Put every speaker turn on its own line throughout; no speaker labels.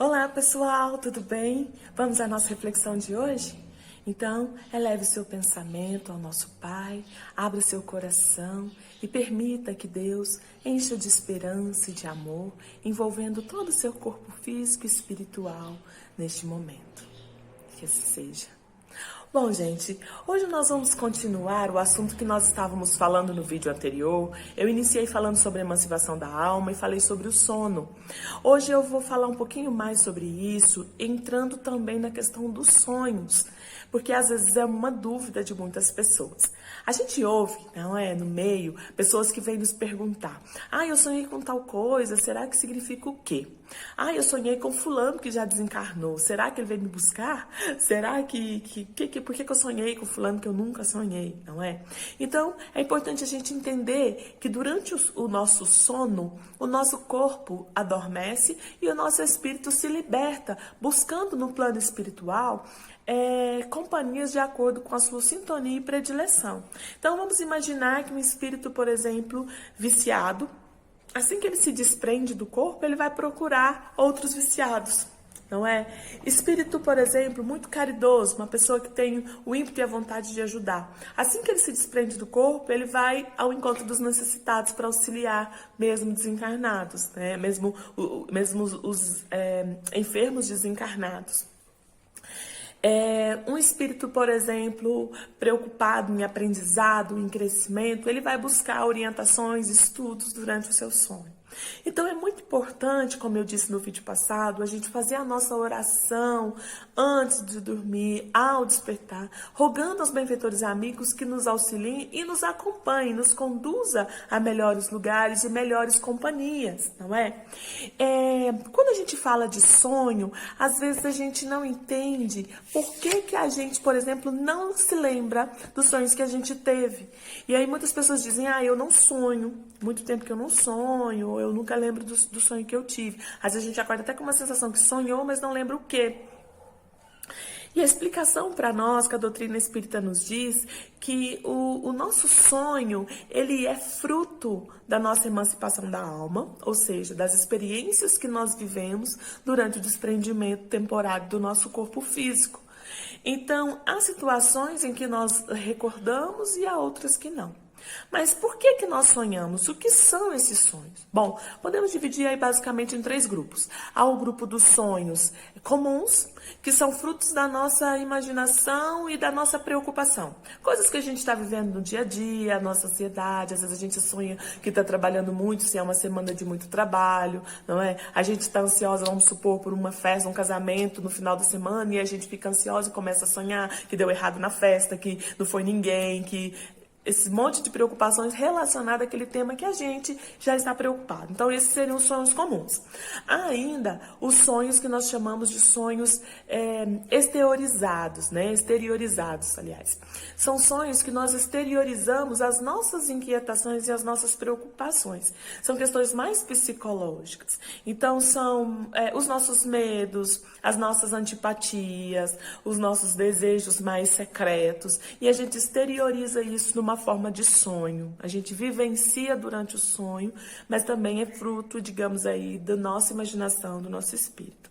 Olá pessoal, tudo bem? Vamos à nossa reflexão de hoje? Então, eleve seu pensamento ao nosso Pai, abra seu coração e permita que Deus encha de esperança e de amor, envolvendo todo o seu corpo físico e espiritual neste momento. Que assim seja. Bom, gente, hoje nós vamos continuar o assunto que nós estávamos falando no vídeo anterior. Eu iniciei falando sobre a emancipação da alma e falei sobre o sono. Hoje eu vou falar um pouquinho mais sobre isso, entrando também na questão dos sonhos, porque às vezes é uma dúvida de muitas pessoas. A gente ouve, não é, no meio, pessoas que vêm nos perguntar: eu sonhei com tal coisa, será que significa o quê? Eu sonhei com fulano que já desencarnou, será que ele veio me buscar? Será por que eu sonhei com fulano que eu nunca sonhei, não é? Então, é importante a gente entender que durante o nosso sono, o nosso corpo adormece e o nosso espírito se liberta, buscando no plano espiritual companhias de acordo com a sua sintonia e predileção. Então, vamos imaginar que um espírito, por exemplo, viciado, assim que ele se desprende do corpo, ele vai procurar outros viciados, não é? Espírito, por exemplo, muito caridoso, uma pessoa que tem o ímpeto e a vontade de ajudar. Assim que ele se desprende do corpo, ele vai ao encontro dos necessitados para auxiliar mesmo desencarnados, né? Mesmo os enfermos desencarnados. Um espírito, por exemplo, preocupado em aprendizado, em crescimento, ele vai buscar orientações, estudos durante o seu sonho. Então é muito importante, como eu disse no vídeo passado, a gente fazer a nossa oração antes de dormir, ao despertar, rogando aos benfeitores amigos que nos auxiliem e nos acompanhem, nos conduza a melhores lugares e melhores companhias, não é? Quando a gente fala de sonho, às vezes a gente não entende por que a gente, por exemplo, não se lembra dos sonhos que a gente teve. E aí muitas pessoas dizem: eu não sonho, muito tempo que eu não sonho, eu nunca lembro do sonho que eu tive. Às vezes a gente acorda até com uma sensação que sonhou, mas não lembra o quê. E a explicação para nós, que a doutrina espírita nos diz, que o nosso sonho, ele é fruto da nossa emancipação da alma, ou seja, das experiências que nós vivemos durante o desprendimento temporário do nosso corpo físico. Então, há situações em que nós recordamos e há outras que não. Mas por que nós sonhamos? O que são esses sonhos? Bom, podemos dividir aí basicamente em 3 grupos. Há o grupo dos sonhos comuns, que são frutos da nossa imaginação e da nossa preocupação. Coisas que a gente está vivendo no dia a dia, a nossa ansiedade, às vezes a gente sonha que está trabalhando muito, se é uma semana de muito trabalho, não é? A gente está ansiosa, vamos supor, por uma festa, um casamento no final da semana, e a gente fica ansiosa e começa a sonhar que deu errado na festa, que não foi ninguém, que esse monte de preocupações relacionadas àquele tema que a gente já está preocupado. Então, esses seriam os sonhos comuns. Há ainda os sonhos que nós chamamos de sonhos exteriorizados, né? Exteriorizados, aliás. São sonhos que nós exteriorizamos as nossas inquietações e as nossas preocupações. São questões mais psicológicas. Então, são os nossos medos, as nossas antipatias, os nossos desejos mais secretos. E a gente exterioriza isso numa forma de sonho. A gente vivencia durante o sonho, mas também é fruto, digamos aí, da nossa imaginação, do nosso espírito.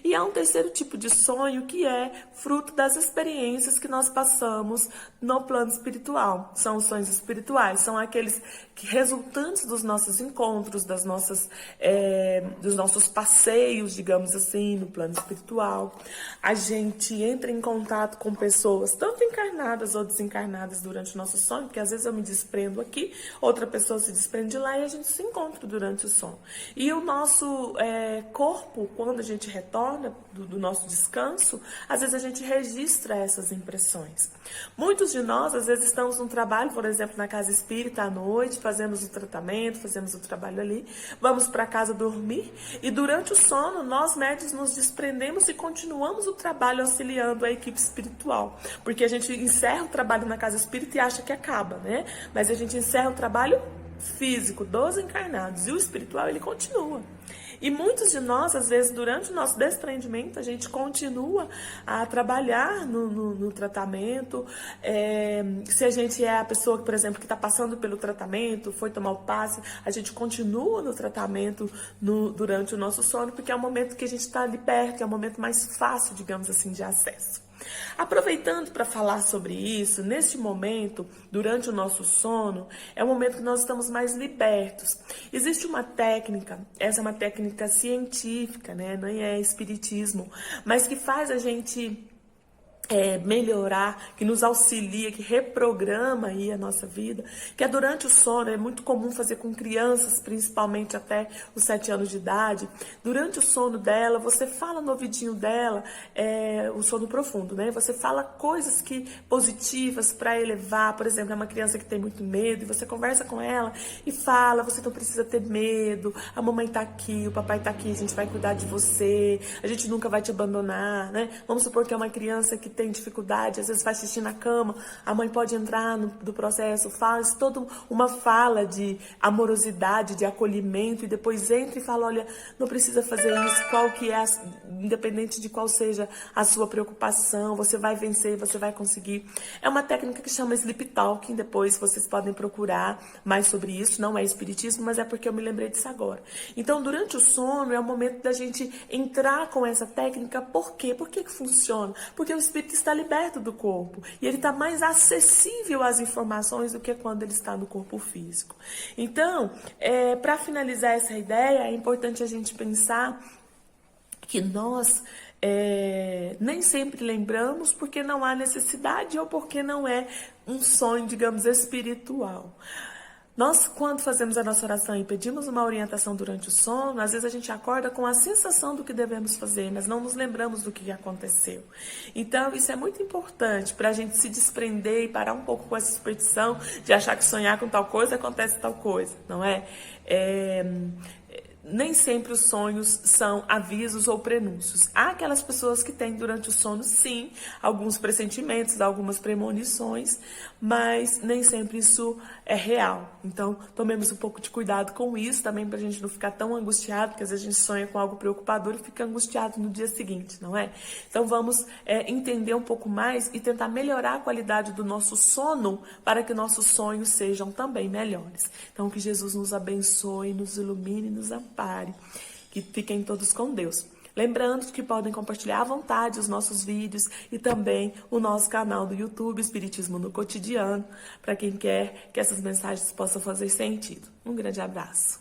E há um terceiro tipo de sonho que é fruto das experiências que nós passamos no plano espiritual. São os sonhos espirituais, são aqueles resultantes dos nossos encontros, dos nossos passeios, digamos assim, no plano espiritual. A gente entra em contato com pessoas, tanto encarnadas ou desencarnadas, durante o nosso sonho, porque às vezes eu me desprendo aqui, outra pessoa se desprende de lá e a gente se encontra durante o sonho. E o nosso corpo, quando a gente retorna do nosso descanso, às vezes a gente registra essas impressões. Muitos de nós, às vezes, estamos num trabalho, por exemplo, na casa espírita à noite, fazemos o tratamento, fazemos o trabalho ali, vamos para casa dormir e durante o sono, nós médiuns nos desprendemos e continuamos o trabalho auxiliando a equipe espiritual. Porque a gente encerra o trabalho na casa espírita e acha que acaba, né? Mas a gente encerra o trabalho físico dos encarnados e o espiritual, ele continua. E muitos de nós, às vezes, durante o nosso desprendimento, a gente continua a trabalhar no tratamento. Se a gente é a pessoa, por exemplo, que está passando pelo tratamento, foi tomar o passe, a gente continua no tratamento durante o nosso sono, porque é o momento que a gente está ali perto, é o momento mais fácil, digamos assim, de acesso. Aproveitando para falar sobre isso, neste momento, durante o nosso sono, é o momento que nós estamos mais libertos. Existe uma técnica, essa é uma técnica científica, né? Não é espiritismo, mas que faz a gente melhorar, que nos auxilia, que reprograma aí a nossa vida, que é durante o sono. É muito comum fazer com crianças, principalmente até os 7 anos de idade. Durante o sono dela, você fala no ouvidinho dela, o sono profundo, né? Você fala coisas positivas para elevar. Por exemplo, é uma criança que tem muito medo, e você conversa com ela e fala: você não precisa ter medo, a mamãe tá aqui, o papai tá aqui, a gente vai cuidar de você, a gente nunca vai te abandonar, né? Vamos supor que é uma criança que tem dificuldade, às vezes faz xixi na cama, a mãe pode entrar do processo, faz toda uma fala de amorosidade, de acolhimento, e depois entra e fala: olha, não precisa fazer isso, qual que é, independente de qual seja a sua preocupação, você vai vencer, você vai conseguir. É uma técnica que chama Sleep Talking, depois vocês podem procurar mais sobre isso, não é espiritismo, mas é porque eu me lembrei disso agora. Então, durante o sono é o momento da gente entrar com essa técnica. Por quê? Por que funciona? Porque o espírito está liberto do corpo e ele está mais acessível às informações do que quando ele está no corpo físico. Então, para finalizar essa ideia, é importante a gente pensar que nós nem sempre lembramos porque não há necessidade ou porque não é um sonho, digamos, espiritual. Nós, quando fazemos a nossa oração e pedimos uma orientação durante o sono, às vezes a gente acorda com a sensação do que devemos fazer, mas não nos lembramos do que aconteceu. Então, isso é muito importante para a gente se desprender e parar um pouco com essa superstição de achar que sonhar com tal coisa acontece tal coisa, não é? Nem sempre os sonhos são avisos ou prenúncios. Há aquelas pessoas que têm durante o sono, sim, alguns pressentimentos, algumas premonições, mas nem sempre isso é real. Então, tomemos um pouco de cuidado com isso também, para a gente não ficar tão angustiado, porque às vezes a gente sonha com algo preocupador e fica angustiado no dia seguinte, não é? Então, vamos entender um pouco mais e tentar melhorar a qualidade do nosso sono para que nossos sonhos sejam também melhores. Então, que Jesus nos abençoe, nos ilumine, nos ampare. Que fiquem todos com Deus. Lembrando que podem compartilhar à vontade os nossos vídeos e também o nosso canal do YouTube, Espiritismo no Cotidiano, para quem quer que essas mensagens possam fazer sentido. Um grande abraço.